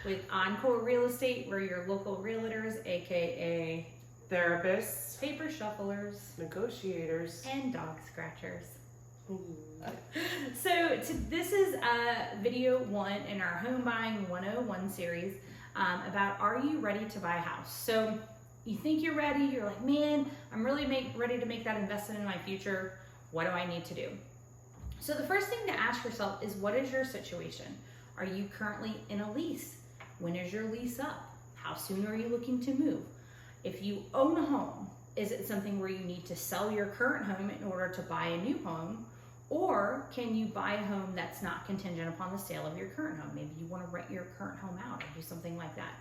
with Encore Real Estate. We're your local realtors, aka therapists, paper shufflers, negotiators, and dog scratchers. Ooh. So this is video 1 in our Home Buying 101 series about are you ready to buy a house? So you think you're ready, you're like, man, I'm really ready to make that investment in my future. What do I need to do? So the first thing to ask yourself is, what is your situation? Are you currently in a lease? When is your lease up? How soon are you looking to move? If you own a home, is it something where you need to sell your current home in order to buy a new home? Or can you buy a home that's not contingent upon the sale of your current home? Maybe you want to rent your current home out or do something like that.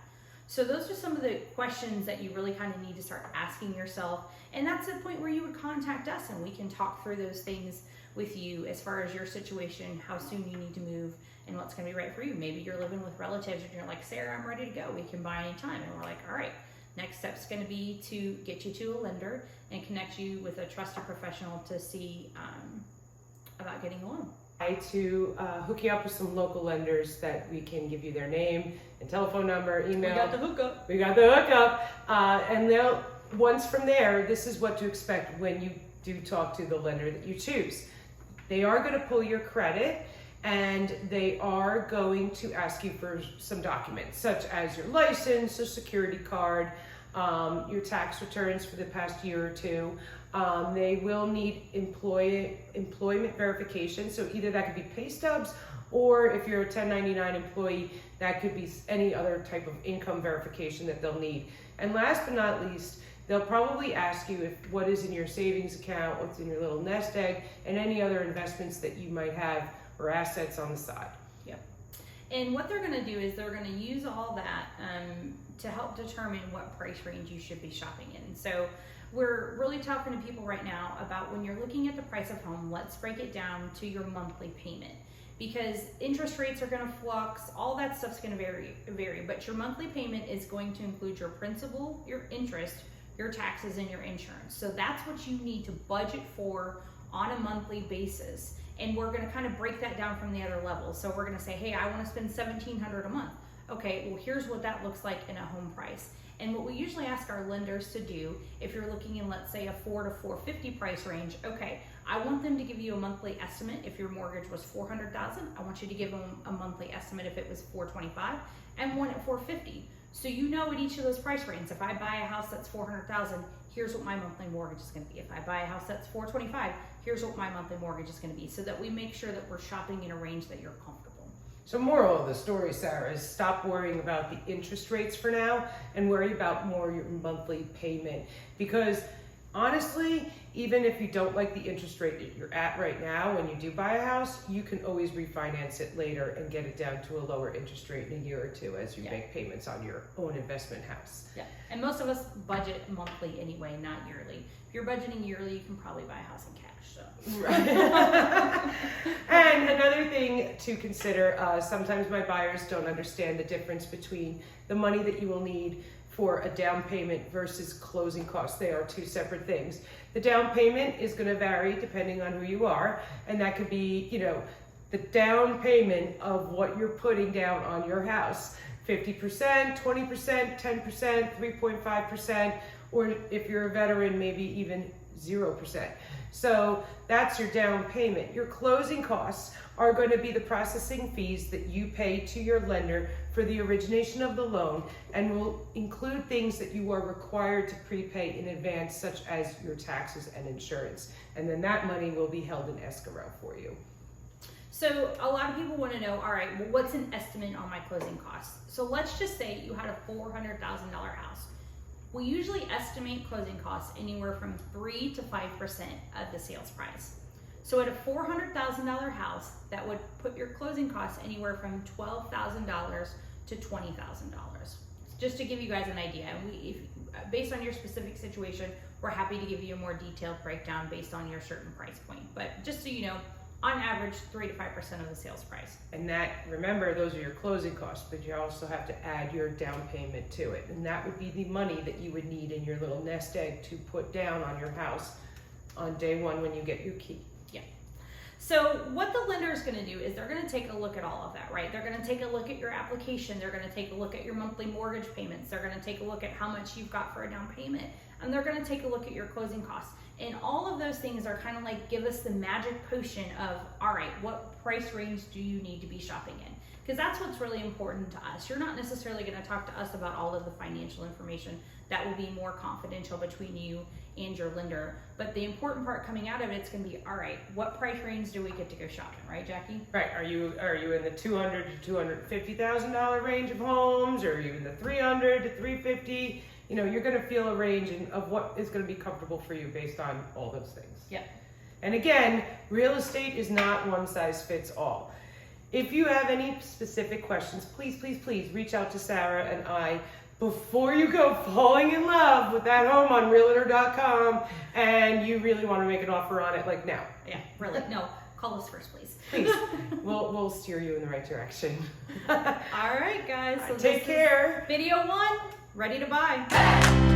So those are some of the questions that you really kind of need to start asking yourself. And that's the point where you would contact us and we can talk through those things with you as far as your situation, how soon you need to move, and what's going to be right for you. Maybe you're living with relatives and you're like, Sarah, I'm ready to go. We can buy anytime. And we're like, all right, next step's going to be to get you to a lender and connect you with a trusted professional to see about getting a loan. To hook you up with some local lenders that we can give you their name and telephone number, email. We got the hookup. We got the hookup. And they'll, once from there, this is what to expect when you do talk to the lender that you choose. They are going to pull your credit and they are going to ask you for some documents, such as your license, social security card, your tax returns for the past year or two. They will need employment verification. So either that could be pay stubs, or if you're a 1099 employee, that could be any other type of income verification that they'll need. And last but not least, they'll probably ask you what is in your savings account, what's in your little nest egg, and any other investments that you might have or assets on the side. Yep. And what they're going to do is they're going to use all that to help determine what price range you should be shopping in. So we're really talking to people right now about when you're looking at the price of home, let's break it down to your monthly payment, because interest rates are going to flux, all that stuff's going to vary, but your monthly payment is going to include your principal, your interest, your taxes, and your insurance. So that's what you need to budget for on a monthly basis. And we're going to kind of break that down from the other levels. So we're going to say, hey, I want to spend $1,700 a month. Okay, well, here's what that looks like in a home price. And what we usually ask our lenders to do, if you're looking in, let's say, a $400 to $450 price range, okay, I want them to give you a monthly estimate. If your mortgage was $400,000, I want you to give them a monthly estimate if it was $425, and one at $450. So you know at each of those price ranges, if I buy a house that's $400,000, here's what my monthly mortgage is going to be. If I buy a house that's $425, here's what my monthly mortgage is going to be, so that we make sure that we're shopping in a range that you're comfortable. So moral of the story, Sarah, is stop worrying about the interest rates for now and worry about more your monthly payment. Because honestly, even if you don't like the interest rate that you're at right now when you do buy a house, you can always refinance it later and get it down to a lower interest rate in a year or two as you make payments on your own investment house. Yeah, and most of us budget monthly anyway, not yearly. If you're budgeting yearly, you can probably buy a house in cash. So. Right. And another thing to consider, sometimes my buyers don't understand the difference between the money that you will need for a down payment versus closing costs. They are two separate things. The down payment is going to vary depending on who you are, and that could be, the down payment of what you're putting down on your house. 50%, 20%, 10%, 3.5%, or if you're a veteran, maybe even 0%. So that's your down payment. Your closing costs are going to be the processing fees that you pay to your lender for the origination of the loan, and will include things that you are required to prepay in advance, such as your taxes and insurance. And then that money will be held in escrow for you. So a lot of people want to know, all right, well, what's an estimate on my closing costs? So let's just say you had a $400,000 house. We usually estimate closing costs anywhere from 3 to 5% of the sales price. So at a $400,000 house, that would put your closing costs anywhere from $12,000 to $20,000. Just to give you guys an idea, based on your specific situation, we're happy to give you a more detailed breakdown based on your certain price point. But just so you know, on average, 3 to 5% of the sales price. And that, remember, those are your closing costs, but you also have to add your down payment to it. And that would be the money that you would need in your little nest egg to put down on your house on day one when you get your key. Yeah. So what the lender is going to do is they're going to take a look at all of that, right? They're going to take a look at your application. They're going to take a look at your monthly mortgage payments. They're going to take a look at how much you've got for a down payment. And they're going to take a look at your closing costs. And all of those things are kind of like give us the magic potion of, all right, what price range do you need to be shopping in? Because that's what's really important to us. You're not necessarily going to talk to us about all of the financial information. That will be more confidential between you and your lender. But the important part coming out of it's going to be, all right, what price range do we get to go shopping, right, Jackie? Right. Are you in the $200,000 to $250,000 range of homes, or are you in the $300,000 to $350,000? You know, you're going to feel a range of what is going to be comfortable for you based on all those things. Yeah. And again, real estate is not one size fits all. If you have any specific questions, please reach out to Sarah and I before you go falling in love with that home on Realtor.com and you really want to make an offer on it like now. Yeah, really. No, call us first, please. Please. We'll steer you in the right direction. All right, guys. So Take care. Video 1, ready to buy.